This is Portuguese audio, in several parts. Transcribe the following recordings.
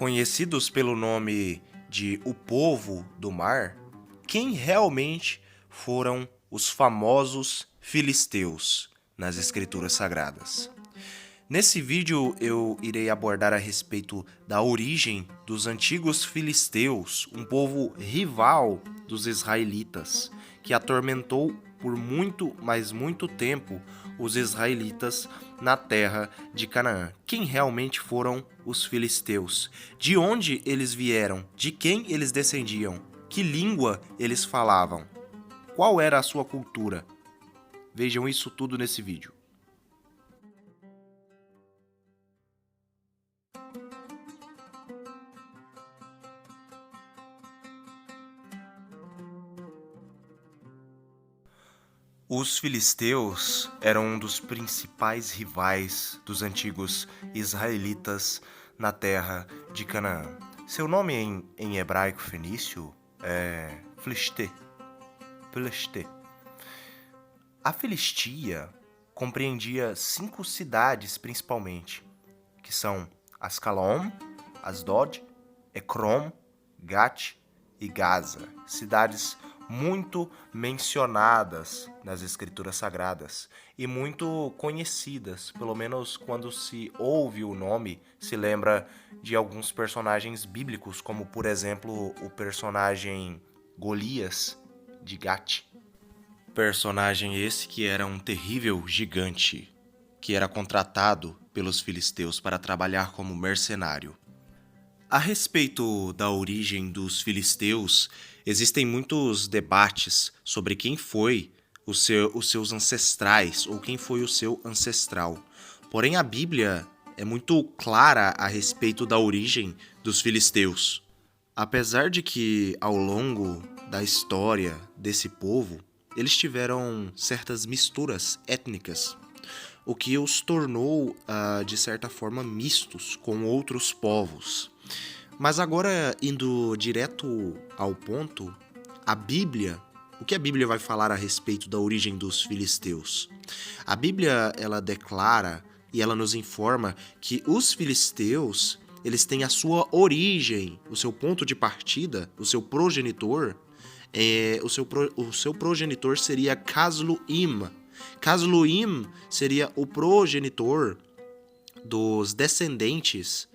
Conhecidos pelo nome de o povo do mar, quem realmente foram os famosos filisteus nas escrituras sagradas? Nesse vídeo eu irei abordar a respeito da origem dos antigos filisteus, um povo rival dos israelitas, que atormentou por muito, mas muito tempo os israelitas na terra de Canaã. Quem realmente foram os filisteus? De onde eles vieram? De quem eles descendiam? Que língua eles falavam? Qual era a sua cultura? Vejam isso tudo nesse vídeo. Os filisteus eram um dos principais rivais dos antigos israelitas na terra de Canaã. Seu nome em hebraico fenício é Filistê. A Filistia compreendia 5 cidades principalmente, que são Ascalon, Asdod, Ecrom, Gat e Gaza, cidades muito mencionadas nas escrituras sagradas e muito conhecidas, pelo menos quando se ouve o nome, se lembra de alguns personagens bíblicos, como por exemplo o personagem Golias de Gat. Personagem esse que era um terrível gigante, que era contratado pelos filisteus para trabalhar como mercenário. A respeito da origem dos filisteus, existem muitos debates sobre quem foi os seus ancestrais ou quem foi o seu ancestral. Porém, a Bíblia é muito clara a respeito da origem dos filisteus. Apesar de que, ao longo da história desse povo, eles tiveram certas misturas étnicas, o que os tornou, de certa forma, mistos com outros povos. Mas agora, indo direto ao ponto, o que a Bíblia vai falar a respeito da origem dos filisteus? A Bíblia, ela declara e ela nos informa que os filisteus, eles têm a sua origem, o seu ponto de partida, o seu progenitor, o seu progenitor seria Casluim. Casluim seria o progenitor dos descendentes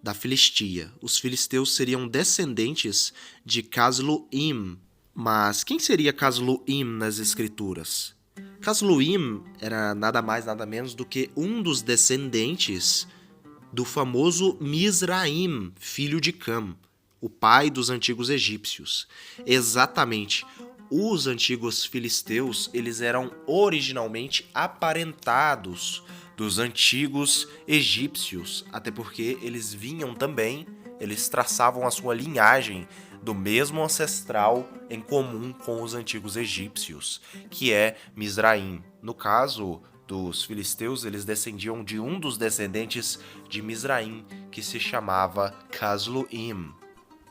da Filistia. Os filisteus seriam descendentes de Casluim. Mas quem seria Casluim nas escrituras? Casluim era nada mais nada menos do que um dos descendentes do famoso Misraim, filho de Cam, o pai dos antigos egípcios. Exatamente. Os antigos filisteus, eles eram originalmente aparentados dos antigos egípcios, até porque eles vinham também, eles traçavam a sua linhagem do mesmo ancestral em comum com os antigos egípcios, que é Misraim. No caso dos filisteus, eles descendiam de um dos descendentes de Misraim, que se chamava Casluim.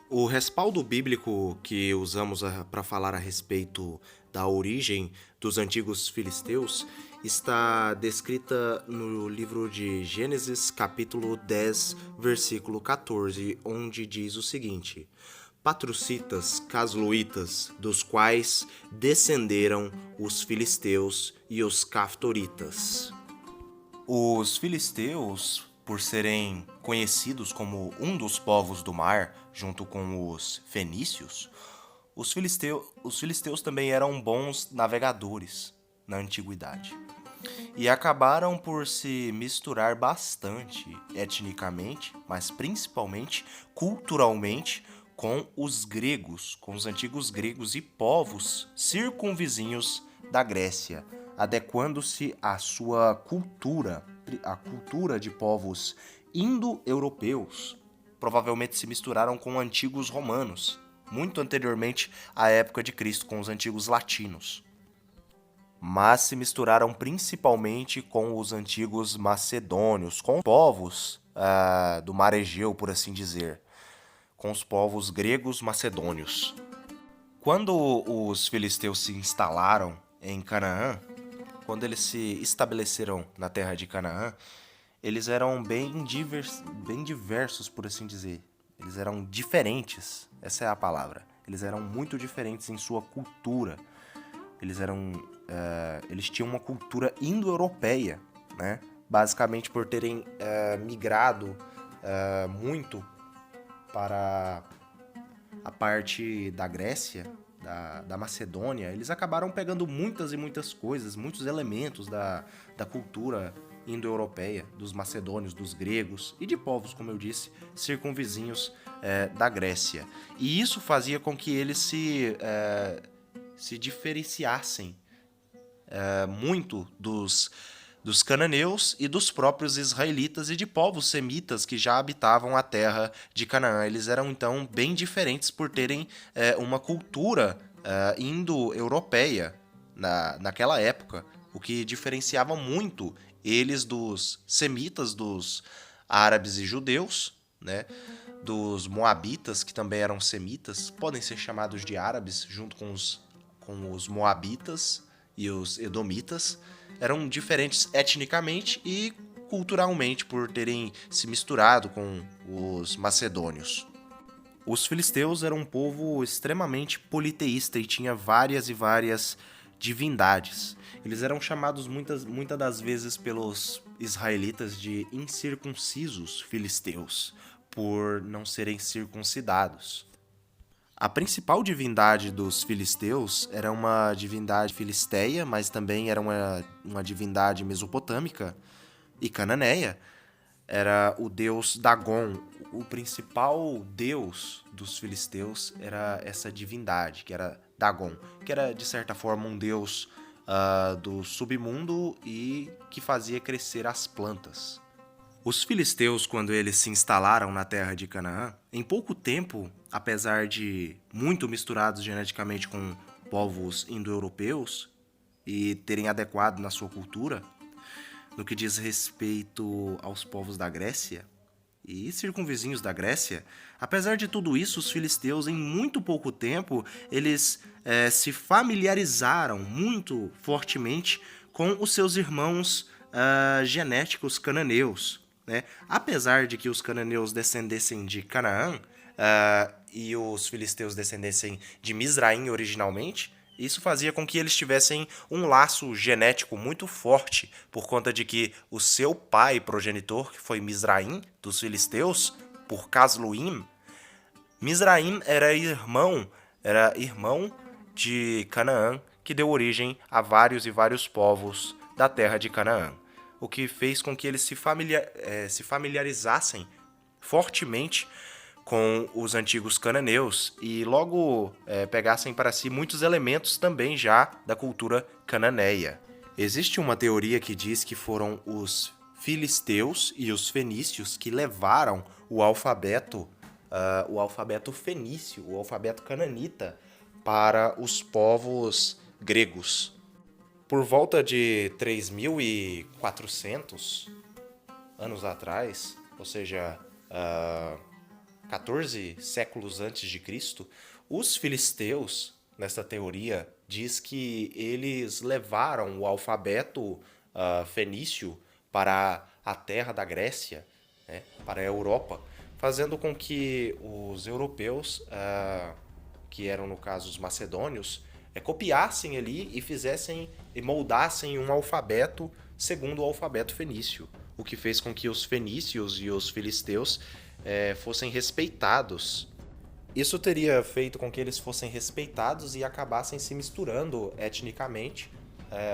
O respaldo bíblico que usamos para falar a respeito da origem dos antigos filisteus está descrita no livro de Gênesis, capítulo 10, versículo 14, onde diz o seguinte: Patrucitas, Casluitas, dos quais descenderam os filisteus e os caftoritas. Os filisteus, por serem conhecidos como um dos povos do mar, junto com os fenícios, os filisteus também eram bons navegadores na antiguidade. E acabaram por se misturar bastante etnicamente, mas principalmente culturalmente, com os gregos, com os antigos gregos e povos circunvizinhos da Grécia, adequando-se à sua cultura, a cultura de povos indo-europeus. Provavelmente se misturaram com antigos romanos, muito anteriormente à época de Cristo, com os antigos latinos. Mas se misturaram principalmente com os antigos macedônios, com povos do Mar Egeu, por assim dizer, com os povos gregos macedônios. Quando os filisteus se instalaram em Canaã, quando eles se estabeleceram na terra de Canaã, eles eram bem diversos, por assim dizer. Eles eram diferentes, essa é a palavra. Eles eram muito diferentes em sua cultura. Eles tinham uma cultura indo-europeia, né? Basicamente por terem migrado muito para a parte da Grécia, da Macedônia. Eles acabaram pegando muitas e muitas coisas, muitos elementos da cultura indo-europeia, dos macedônios, dos gregos e de povos, como eu disse, circunvizinhos da Grécia. E isso fazia com que eles se diferenciassem muito dos cananeus e dos próprios israelitas e de povos semitas que já habitavam a terra de Canaã. Eles eram, então, bem diferentes por terem uma cultura indo-europeia naquela época, o que diferenciava muito eles dos semitas, dos árabes e judeus, né? Dos moabitas, que também eram semitas, podem ser chamados de árabes, junto com os moabitas e os edomitas. Eram diferentes etnicamente e culturalmente por terem se misturado com os macedônios. Os filisteus eram um povo extremamente politeísta e tinha várias e várias divindades. Eles eram chamados muitas das vezes pelos israelitas de incircuncisos filisteus, por não serem circuncidados. A principal divindade dos filisteus era uma divindade filisteia, mas também era uma divindade mesopotâmica e cananeia. Era o deus Dagon. O principal deus dos filisteus era essa divindade, que era Dagon, que era, de certa forma, um deus do submundo e que fazia crescer as plantas. Os filisteus, quando eles se instalaram na terra de Canaã, em pouco tempo, apesar de muito misturados geneticamente com povos indo-europeus e terem adequado na sua cultura, no que diz respeito aos povos da Grécia e circunvizinhos da Grécia, apesar de tudo isso, os filisteus, em muito pouco tempo, eles se familiarizaram muito fortemente com os seus irmãos genéticos cananeus, né? Apesar de que os cananeus descendessem de Canaã e os filisteus descendessem de Mizraim originalmente, isso fazia com que eles tivessem um laço genético muito forte, por conta de que o seu pai progenitor, que foi Mizraim, dos filisteus, por Casluim, Mizraim era irmão de Canaã, que deu origem a vários e vários povos da terra de Canaã, o que fez com que eles se familiarizassem fortemente com os antigos cananeus e logo pegassem para si muitos elementos também já da cultura cananeia. Existe uma teoria que diz que foram os filisteus e os fenícios que levaram o alfabeto fenício, o alfabeto cananita, para os povos gregos. Por volta de 3.400 anos atrás, ou seja, 14 séculos antes de Cristo, os filisteus, nessa teoria, diz que eles levaram o alfabeto fenício para a terra da Grécia, né, para a Europa, fazendo com que os europeus, que eram no caso os macedônios, copiassem ali e fizessem e moldassem um alfabeto segundo o alfabeto fenício, o que fez com que os fenícios e os filisteus fossem respeitados. Isso teria feito com que eles fossem respeitados e acabassem se misturando etnicamente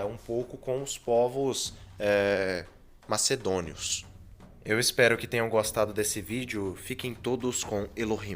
um pouco com os povos macedônios. Eu espero que tenham gostado desse vídeo. Fiquem todos com Elohim.